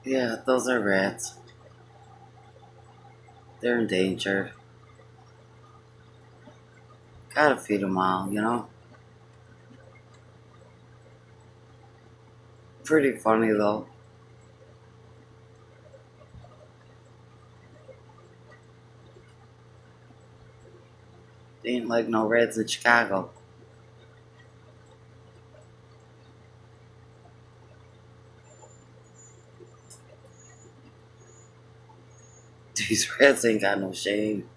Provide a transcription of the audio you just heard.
Yeah, those are rats. They're endangered. Gotta feed them all. Pretty funny though. They ain't like no rats in Chicago. These rats ain't got no shame.